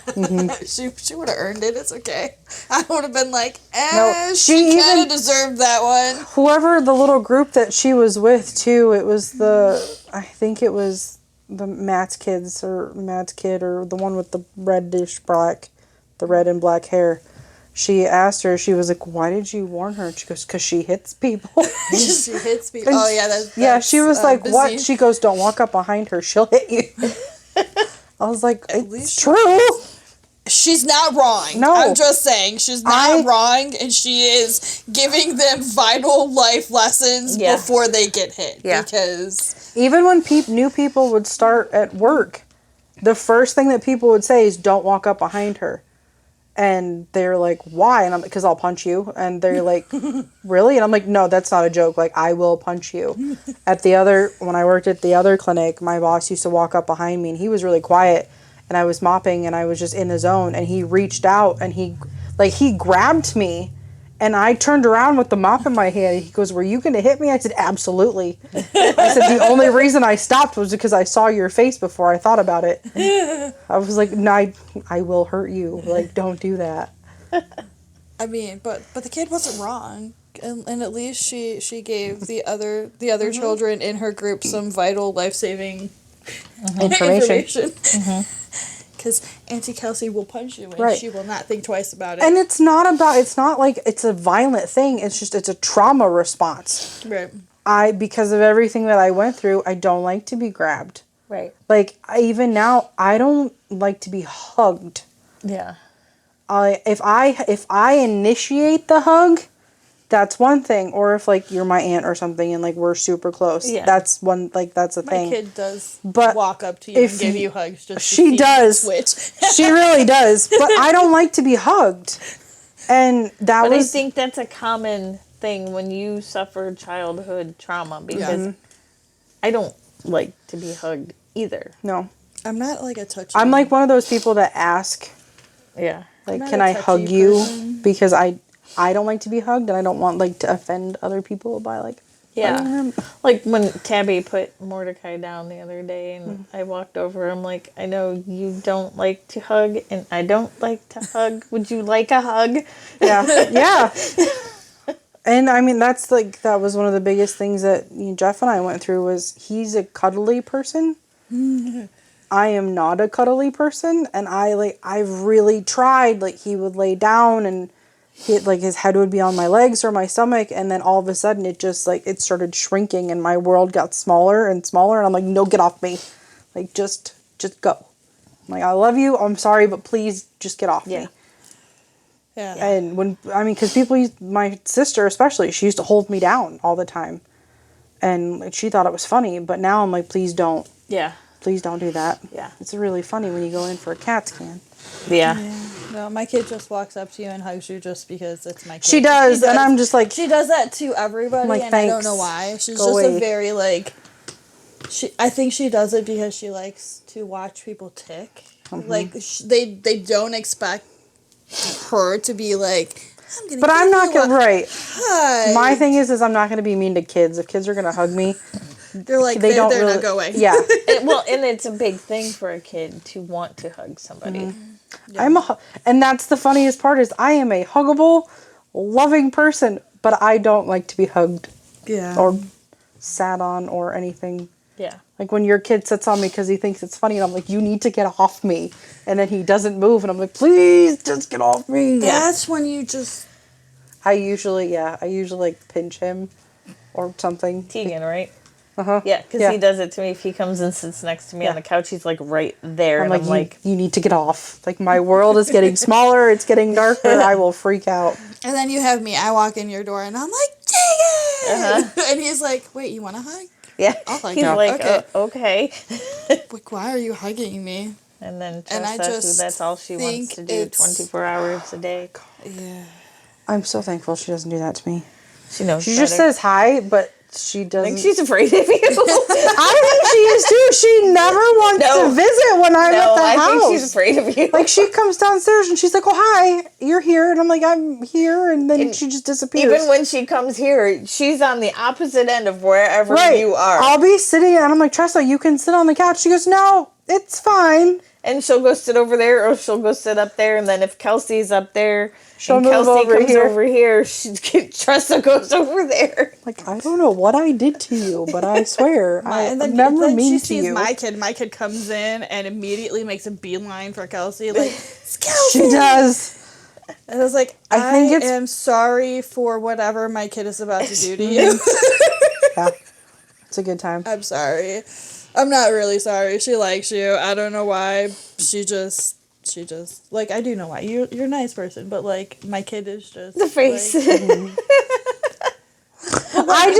She would have earned it. It's okay. I would have been like, No, she kind of deserved that one. Whoever the little group that she was with too, I think it was the Matt's kid or the one with the the red and black hair. She asked her, she was like, why did you warn her? She goes, because she hits people. She hits people. Oh, yeah. Yeah, she was like, busy. what? She goes, don't walk up behind her. She'll hit you. I was like, it's true. She's not wrong. No. I'm just saying, she's not wrong, and she is giving them vital life lessons before they get hit. Yeah. Because even when new people would start at work, the first thing that people would say is, don't walk up behind her. And they're like, why? And I'm like, because I'll punch you. And they're like, really? And I'm like, no, that's not a joke. Like, I will punch you. When I worked at the other clinic, my boss used to walk up behind me and he was really quiet. And I was mopping and I was just in the zone. And he reached out and he grabbed me. And I turned around with the mop in my hand. He goes, were you going to hit me? I said, absolutely. I said, the only reason I stopped was because I saw your face before I thought about it. I was like, no, I will hurt you. Like, don't do that. I mean, but the kid wasn't wrong. And at least she gave the other children in her group some vital life-saving information. because Auntie Kelsey will punch you and she will not think twice about it. And it's not like it's a violent thing. It's a trauma response. Right. Because of everything that I went through, I don't like to be grabbed. Right. Like, even now, I don't like to be hugged. Yeah. If I initiate the hug, that's one thing. Or if, like, you're my aunt or something and, like, we're super close. Yeah. That's a thing. My kid does walk up to you and give you hugs just to she does. Switch. She really does. But I don't like to be hugged. And I think that's a common thing when you suffer childhood trauma, because I don't like to be hugged either. No. I'm not, like, a touchy. I'm, like, one of those people that ask. Yeah. Like, can I hug you? Because I don't like to be hugged, and I don't want, like, to offend other people by, like, yeah. Like, when Tabby put Mordecai down the other day, and I walked over, I'm like, I know you don't like to hug, and I don't like to hug. Would you like a hug? Yeah. Yeah. And, I mean, that was one of the biggest things that Jeff and I went through was he's a cuddly person. I am not a cuddly person, and I've really tried. Like, he would lay down and his head would be on my legs or my stomach, and then all of a sudden it just, like, it started shrinking and my world got smaller and smaller, and I'm like, no, get off me. Like, just go. I'm like, I love you, I'm sorry, but please just get off me. Yeah. And because my sister especially, she used to hold me down all the time, and, like, she thought it was funny, but now I'm like, please don't. Yeah. Please don't do that. Yeah. It's really funny when you go in for a CAT scan. Yeah. No, my kid just walks up to you and hugs you just because it's my kid. She does, and I'm just like... She does that to everybody, like, and thanks. I don't know why. She's Go just away. a very, like... I think she does it because she likes to watch people tick. Mm-hmm. Like, they don't expect her to be like... I'm not going to... Right. Hug. My thing is I'm not going to be mean to kids. If kids are going to hug me... They're like, they don't they're really, not going. Yeah. And it's a big thing for a kid to want to hug somebody. Mm-hmm. Yeah. And that's the funniest part is I am a huggable, loving person, but I don't like to be hugged. Yeah. Or sat on or anything. Yeah. Like when your kid sits on me because he thinks it's funny, and I'm like, you need to get off me. And then he doesn't move, and I'm like, please just get off me. That's when you just... I usually like pinch him or something. Tegan, right? Uh-huh. Yeah, because he does it to me. If he comes and sits next to me on the couch, he's like right there. I'm like, you need to get off. Like, my world is getting smaller. It's getting darker. I will freak out. And then you have me. I walk in your door and I'm like, Tegan! And he's like, wait, you want a hug? Yeah. I'll hug he's you. like, okay. Okay. Like, why are you hugging me? And then I just that's all she wants to do 24 hours a day. Yeah. I'm so thankful she doesn't do that to me. She knows She just says hi, but she doesn't. I think she's afraid of you. I think she is too. She never wants to visit when I'm at the house. I think she's afraid of you. Like, she comes downstairs and she's like, oh, hi, you're here. And I'm like, I'm here. And then she just disappears. Even when she comes here, she's on the opposite end of wherever you are. I'll be sitting and I'm like, Tressa, you can sit on the couch. She goes, no, it's fine. And she'll go sit over there, or she'll go sit up there. And then if Kelsey's up there, she'll move over here, Tressa goes over there. Like, I don't know what I did to you, but I swear, and then, never then mean she to sees you. my kid. My kid comes in and immediately makes a beeline for Kelsey. Like, it's Kelsey! She does. And I was like, I am sorry for whatever my kid is about to do to you. Yeah. It's a good time. I'm sorry. I'm not really sorry. She likes you. I don't know why. She just like, I do know why. You're a nice person, but like, my kid is just the face. Like,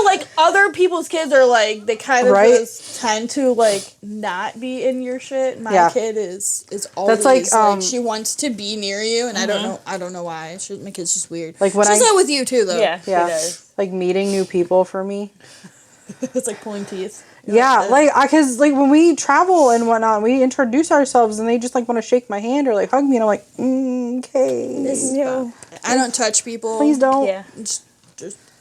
like other people's kids are like, they kind of just tend to like not be in your shit. My kid is always like, she wants to be near you, and I don't know why. My kid's just weird. Like when she's not with you too, though. Yeah, she does. Like meeting new people for me. It's like pulling teeth. Yeah, like, because, like, when we travel and whatnot, we introduce ourselves, and they just, like, want to shake my hand or, like, hug me, and I'm like, okay. I don't touch people. Please don't. Yeah. Just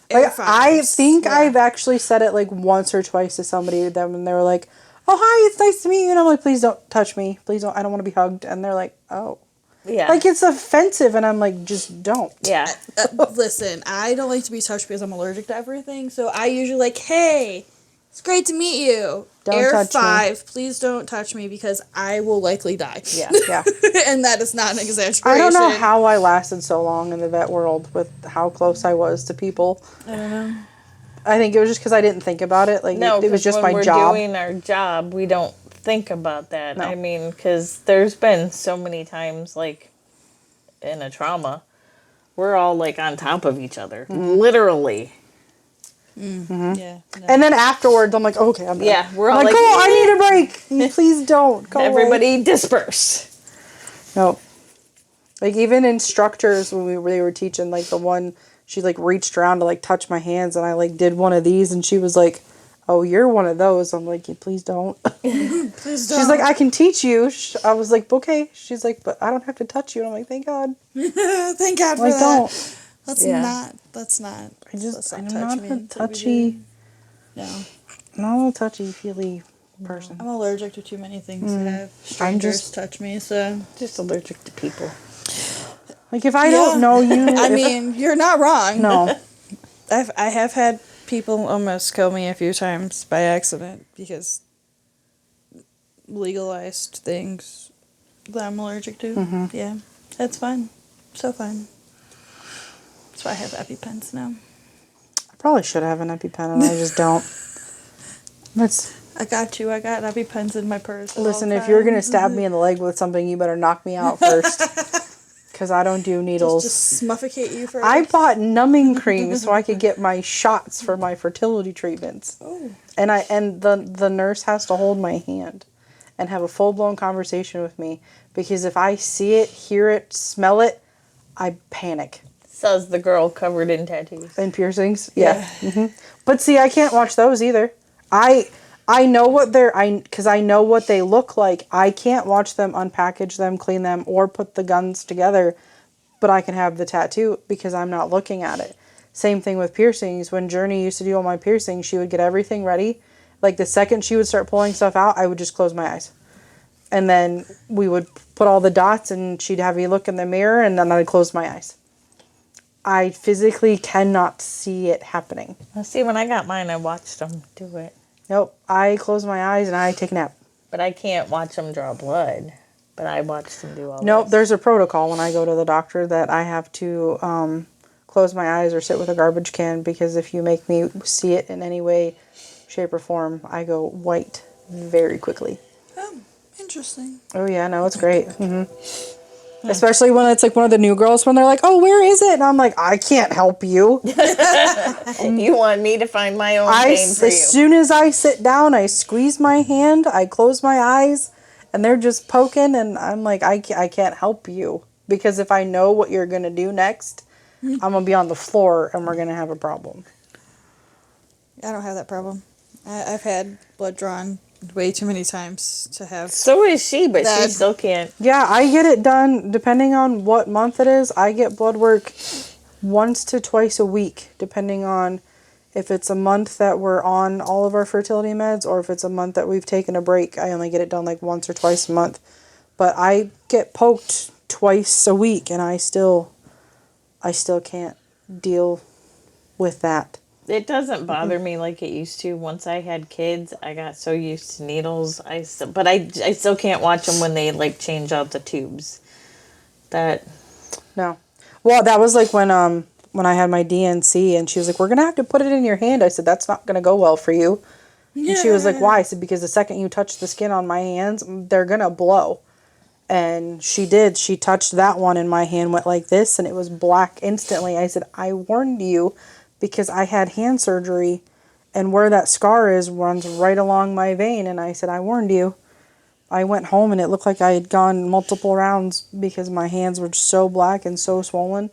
like, I think I've actually said it, like, once or twice to somebody, and they were like, oh, hi, it's nice to meet you, and I'm like, please don't touch me. Please don't, I don't want to be hugged. And they're like, oh. Yeah. Like, it's offensive, and I'm like, just don't. Yeah. Listen, I don't like to be touched because I'm allergic to everything, so I usually like, hey, It's great to meet you. Don't Air touch 5, me. please don't touch me because I will likely die. Yeah. Yeah. And that is not an exaggeration. I don't know how I lasted so long in the vet world with how close I was to people. I don't know. I think it was just because I didn't think about it. Like, No, it was just when my we're job. doing our job, we don't think about that. No. I mean, because there's been so many times, like, in a trauma, we're all, like, on top of each other. Literally. Yeah. No. And then afterwards, I'm like, okay, I'm done. Yeah, we're all I'm like, like, oh, I need a break. Please don't. Go away. everybody disperse. No. Like, even instructors, when they were teaching, like, the one, she, like, reached around to, like, touch my hands, and I, like, did one of these, and she was like, oh, you're one of those. I'm like, yeah, please don't. Please don't. She's like, I can teach you. I was like, okay. She's like, but I don't have to touch you. And I'm like, thank God. Thank God for Like, that. don't. Let's not. I'm touch not me a until we touchy, do. No. not a touchy-feely person. I'm allergic to too many things to have I'm strangers just- touch me, so. Just allergic to people. Like, if I don't know you. I mean, you're not wrong. No. I have had people almost kill me a few times by accident because legalized things that I'm allergic to. Yeah, that's fun. So fun. That's why I have EpiPens now. I probably should have an EpiPen, and I just don't. I got you. I got EpiPens in my purse. Listen, if you're going to stab me in the leg with something, you better knock me out first. Because I don't do needles. Just suffocate you first. I bought numbing cream so I could get my shots for my fertility treatments. Oh. And the nurse has to hold my hand and have a full-blown conversation with me. Because if I see it, hear it, smell it, I panic. Says the girl covered in tattoos. And piercings? Yeah. But see, I can't watch those either. I know what because I know what they look like. I can't watch them unpackage them, clean them, or put the guns together, but I can have the tattoo because I'm not looking at it. Same thing with piercings. When Journey used to do all my piercings, she would get everything ready. Like, the second she would start pulling stuff out, I would just close my eyes. And then we would put all the dots, and she'd have me look in the mirror, and then I'd close my eyes. I physically cannot see it happening. Well, see, when I got mine, I watched them do it. Nope. I close my eyes and I take a nap. But I can't watch them draw blood. But I watched them do all Nope. this. There's a protocol when I go to the doctor that I have to close my eyes or sit with a garbage can, because if you make me see it in any way, shape, or form, I go white very quickly. Oh, interesting. Oh, yeah. No, it's great. Especially when it's like one of the new girls, when they're like, oh, where is it? And I'm like, I can't help you. You want me to find my own pain for you. As soon as I sit down, I squeeze my hand, I close my eyes, and they're just poking, and I'm like, I can't help you. Because if I know what you're going to do next, I'm going to be on the floor, and we're going to have a problem. I don't have that problem. I've had blood drawn way too many times to have. So is she, but she That- still can't. Yeah, I get it done, depending on what month it is. I get blood work once to twice a week, depending on if it's a month that we're on all of our fertility meds, or if it's a month that we've taken a break. I only get it done like once or twice a month. But I get poked twice a week, and I still can't deal with that. It doesn't bother me like it used to. Once I had kids, I got so used to needles. But I still can't watch them when they like change out the tubes. No. Well, that was like when I had my DNC, and she was like, we're going to have to put it in your hand. I said, that's not going to go well for you. Yeah. And she was like, why? I said, because the second you touch the skin on my hands, they're going to blow. And she did. She touched that one, and my hand went like this, and it was black instantly. I said, I warned you, because I had hand surgery, and where that scar is runs right along my vein. And I said, I warned you. I went home, and it looked like I had gone multiple rounds because my hands were so black and so swollen.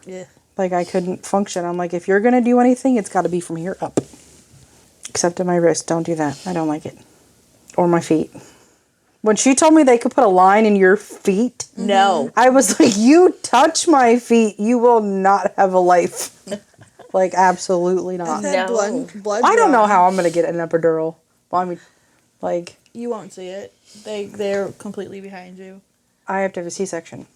Yeah. Like, I couldn't function. I'm like, if you're going to do anything, it's got to be from here up. Except in my wrist. Don't do that. I don't like it. Or my feet. When she told me they could put a line in your feet, No. I was like, you touch my feet, you will not have a life. Like, absolutely not. I've had No. blood I don't know drawn. how I'm going to get an epidural. Well, I mean, like, You won't see it. They're completely behind you. I have to have a C-section.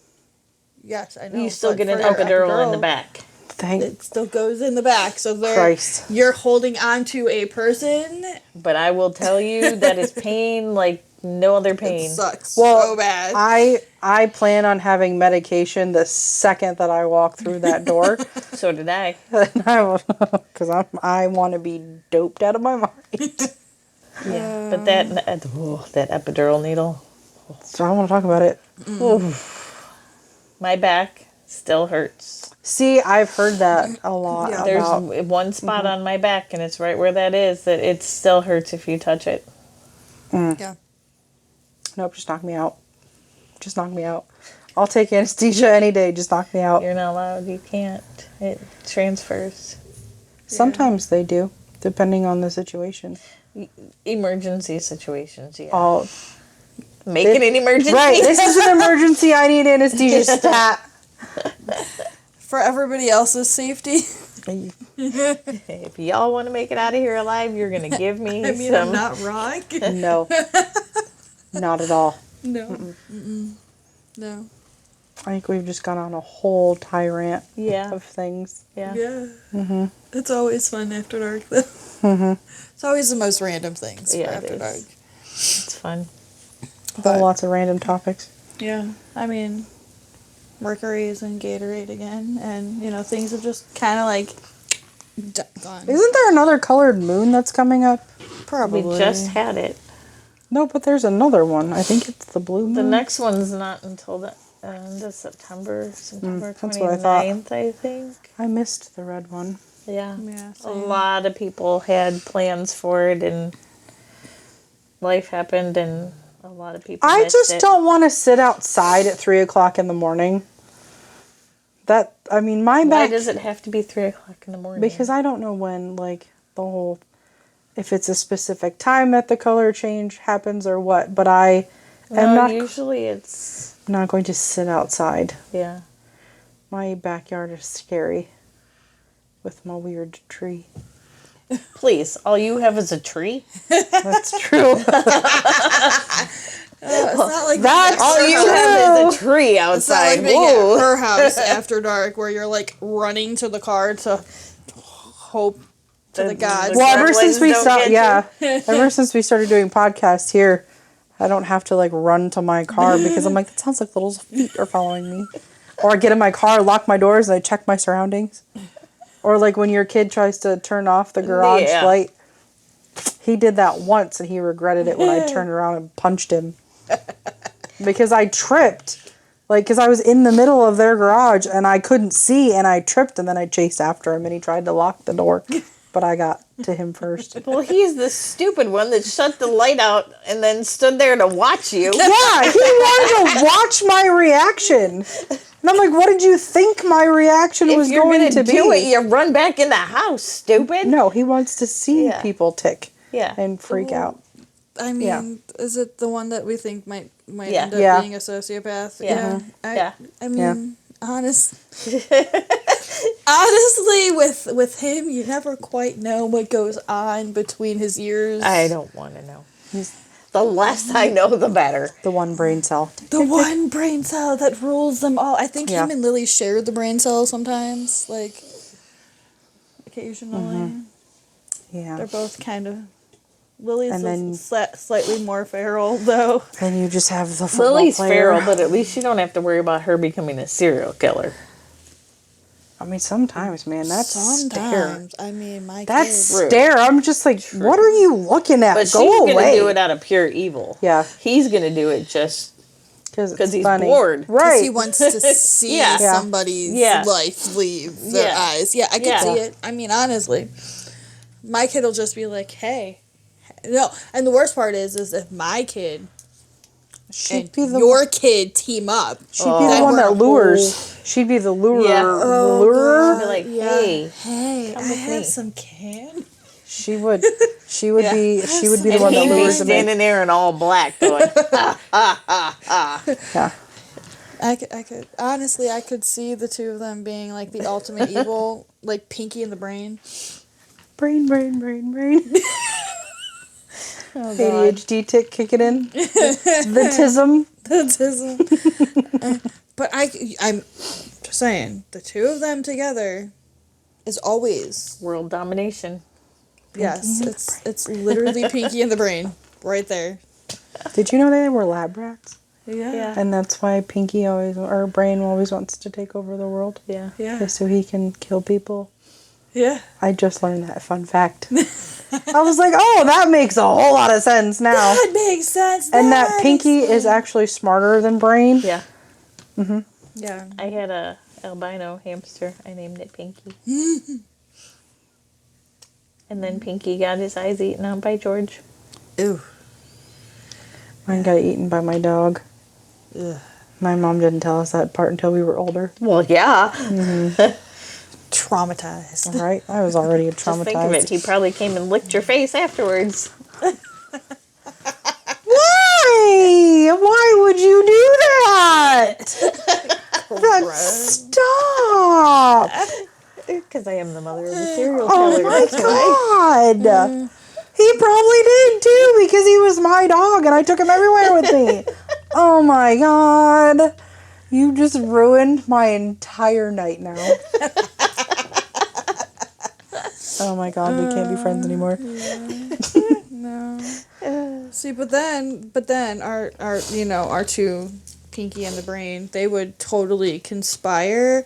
Yes, I know. You still but get an for epidural in the back. Thank It still goes in the back, so Christ. you're holding on to a person But I will tell you that it's pain like no other pain. It sucks so bad. I plan on having medication the second that I walk through that door. So did I. Because I want to be doped out of my mind. Yeah, but that epidural needle. So I want to talk about it. My back still hurts. See, I've heard that a lot. Yeah. There's one spot on my back, and it's right where that is, that it still hurts if you touch it. Yeah. Nope, just knock me out. Just knock me out. I'll take anesthesia any day. Just knock me out. You're not allowed. You can't. It transfers. Sometimes they do, depending on the situation. Emergency situations, yeah. Oh, Make it an emergency. right. This is an emergency. I need anesthesia stat. For everybody else's safety. If y'all want to make it out of here alive, you're going to give me I mean, some... I'm not wrong. No. Not at all. No. No. I think we've just gone on a whole tirade Yeah. of things. Yeah. Yeah. It's always fun after dark, though. It's always the most random things Yeah, for it after is. dark. It's fun. Lots of random topics. Yeah. I mean, Mercury is in Gatorade again, and, things have just kind of like gone. Isn't there another colored moon that's coming up? Probably. We just had it. No, but there's another one. I think it's the blue moon. The next one's not until the end of September 29th, that's what I thought. I think. I missed the red one. Yeah. Yeah, A same. lot of people had plans for it, and life happened, and a lot of people I missed just it. don't want to sit outside at 3 o'clock in the morning. My Why back... does it have to be 3 o'clock in the morning? Because I don't know when, if it's a specific time that the color change happens or what, but I am usually it's... not going to sit outside. Yeah. My backyard is scary with my weird tree. Please, all you have is a tree? That's true. It's not like That's All you have is a tree outside. It's not like being Whoa. at her house after dark where you're like running to the car to hope to the gods. Well, ever since we Gremlins don't ever since we started doing podcasts here, I don't have to run to my car because I'm like, that sounds like little feet are following me. Or I get in my car, lock my doors, and I check my surroundings. Or when your kid tries to turn off the garage light. He did that once and he regretted it when I turned around and punched him. Because I tripped. Because I was in the middle of their garage and I couldn't see and I tripped and then I chased after him and he tried to lock the door. But I got to him first. Well, he's the stupid one that shut the light out and then stood there to watch you. Yeah, he wanted to watch my reaction. And I'm like, what did you think my reaction was going to be? If you're going to do it, you run back in the house, stupid. No, he wants to see people tick and freak out. I mean, is it the one that we think might end up Yeah. being a sociopath? Yeah. I mean, honestly, with him, you never quite know what goes on between his ears. I don't want to know. The less I know, the better. The one brain cell. The one brain cell that rules them all. I think Yeah. him and Lily shared the brain cell sometimes, occasionally. Yeah. They're both kind of... Lily's And then- slightly more feral, though. Then you just have the football Lily's player. feral, but at least you don't have to worry about her becoming a serial killer. I mean, sometimes, man, that's stare. Sometimes. I mean, my That's kids. stare. I'm just like, what are you looking at? But Go she's away. going to do it out of pure evil. Yeah. He's going to do it just Because he's funny. bored. Because Right. he wants to see Yeah. somebody's Yeah. life leave their Yeah. eyes. Yeah, I can Yeah. see it. I mean, honestly, my kid will just be like, "Hey." No, and the worst part is if my kid She'd and be the your kid team up, She'd be the one that lures. She'd be the lurer. Yeah. Lurer. Be like, hey. Hey, Come I with have me. some can. She would. She would be. She would be the And one that he'd be lures him in. standing there in all black going, Yeah. I could honestly, I could see the two of them being like the ultimate evil, like Pinky in the Brain. Brain. Oh, God. ADHD tick kicking in. The tism. But I'm just saying, the two of them together is always world domination. Yes, it's literally Pinky in the Brain. Right there. Did you know they were lab rats? Yeah. And that's why Pinky or Brain always wants to take over the world. Yeah. Yeah. So he can kill people. Yeah. I just learned that fun fact. I was like, oh, that makes a whole lot of sense now. That makes sense. And that Pinky is actually smarter than Brain. Yeah. Mm-hmm. Yeah. I had a albino hamster. I named it Pinky. And then Pinky got his eyes eaten out by George. Ew. Mine got eaten by my dog. Ugh. My mom didn't tell us that part until we were older. Well, yeah. Traumatized. Right? I was already Just traumatized. think of it. He probably came and licked your face afterwards. Why? Why would you do that? Stop! Because I am the mother of a serial Oh killer. my That's why. god! He probably did too because he was my dog and I took him everywhere with me. Oh my god! You just ruined my entire night now. Oh my god, we can't be friends anymore. No. See, but then our two, Pinky and the Brain, they would totally conspire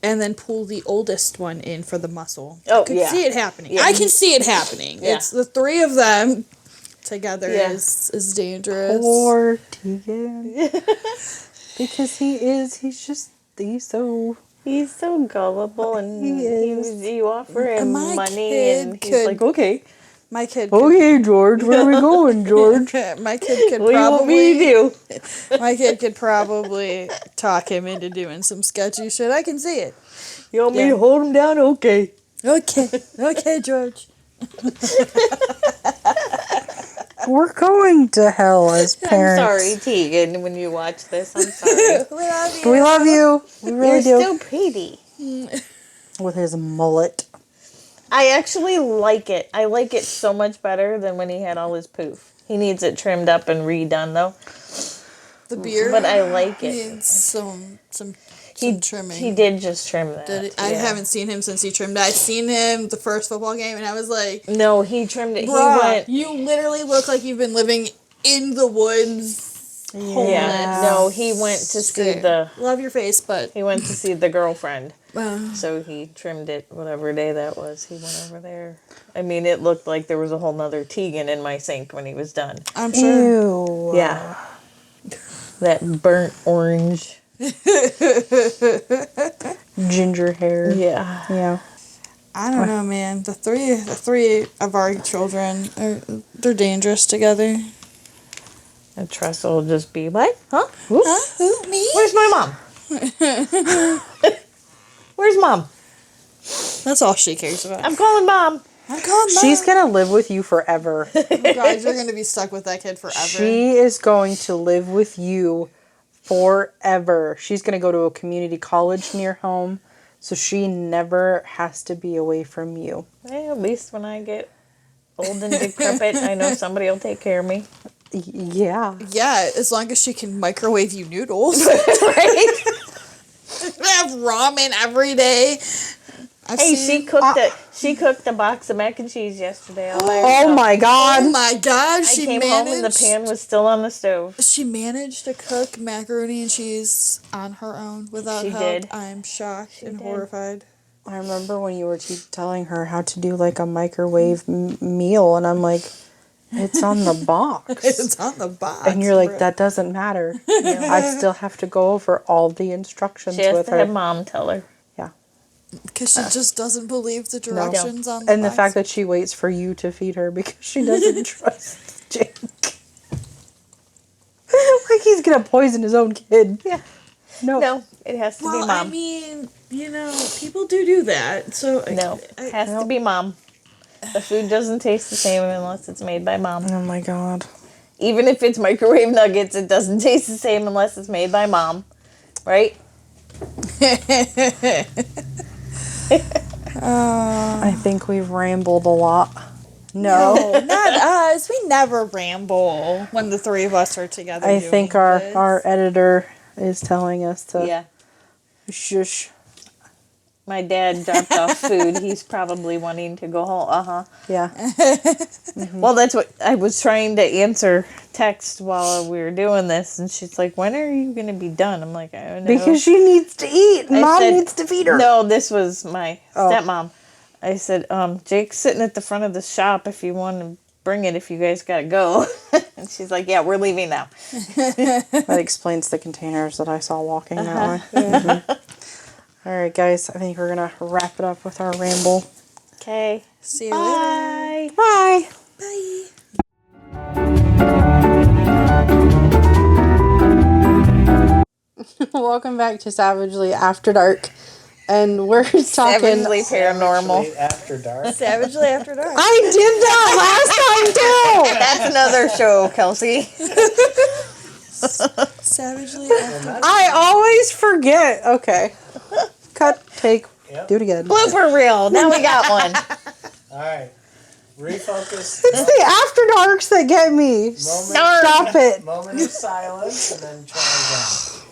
and then pull the oldest one in for the muscle. Oh, I could yeah. see it happening. Yeah. I can see it happening. Yeah. It's the three of them together Yeah. is dangerous. Poor Tegan. Because he's so... He's so gullible, and He is. you offer him My money, kid and he's could- like, okay, My kid. Okay, George, where are we going, George? My kid could what do you want me to do? My kid could probably talk him into doing some sketchy shit. I can see it. You want me Yeah. to hold him down? Okay. Okay, George. We're going to hell as parents. I'm sorry, Tegan, when you watch this. I'm sorry. We love you. We love you. We really You're do. still pretty. With his mullet. I actually like it. I like it so much better than when he had all his poof. He needs it trimmed up and redone, though. The beard. But I like it. Needs some trimming. He did just trim that. I haven't seen him since he trimmed it. I've seen him the first football game, and I was like, No, he trimmed it. bruh, He went. you literally look like you've been living in the woods. Yeah. No, he went to see the. Love your face, but He went to see the girlfriend. So he trimmed it whatever day that was. He went over there. I mean, it looked like there was a whole nother Tegan in my sink when he was done. I'm sure. Ew. Yeah. That burnt orange. Ginger hair. Yeah. Yeah. I don't know, man. The three of our children they're dangerous together. And Tressa will just be like, huh? Who? Huh? Who? Me? Where's my mom? Where's mom? That's all she cares about. I'm calling mom. I'm calling Mom. She's going to live with you forever. Oh, God, you're gonna be stuck with that kid forever. She is going to live with you forever. She's going to go to a community college near home, so she never has to be away from you. Hey, at least when I get old and decrepit, I know somebody will take care of me. Yeah. Yeah, as long as she can microwave you noodles. Right? Have ramen every day. Hey, she cooked a box of mac and cheese yesterday. All by Oh herself. my God. Oh my God, I she came managed. home and the pan was still on the stove. She managed to cook macaroni and cheese on her own without She help. did. I'm shocked and did. horrified. I remember when you were telling her how to do like a microwave meal, and I'm like, it's on the box. It's on the box. And you're like, bro. that doesn't matter. I still have to go over all the instructions She has with to her. have mom tell her. Yeah. Because she just doesn't believe the directions on the And the box. fact that she waits for you to feed her because she doesn't trust Jake. Like he's gonna poison his own kid. Yeah. No. It has to be Well, mom. I mean, people do that. So No, it has to be mom. The food doesn't taste the same unless it's made by mom. Oh my God. Even if it's microwave nuggets, it doesn't taste the same unless it's made by mom. Right? I think we've rambled a lot. No. No, not us. We never ramble when the three of us are together. I doing think this. our editor is telling us to Yeah. shush. my dad dropped off food, he's probably wanting to go home. Yeah. Well, that's what I was trying to answer text while we were doing this, and she's like, "When are you going to be done?" I'm like, "I don't know." Because she needs to eat. Mom needs to feed her. No, this was my stepmom. I said, "Jake's sitting at the front of the shop if you want to bring it if you guys got to go." And she's like, "Yeah, we're leaving now." That explains the containers that I saw walking that way. Mm-hmm. All right, guys. I think we're going to wrap it up with our ramble. Okay. See you later. Bye. Bye. Welcome back to Savagely After Dark. And we're talking... Savagely Paranormal. Savagely After Dark. Savagely After Dark. I did that last time, too! That's another show, Kelsey. Savagely After Dark. I always forget. Okay. Cut, take, Yep. do it again. Blooper reel. Now we got one. All right. Refocus. It's the After Darks that get me. Stop it. Moment of silence and then try again.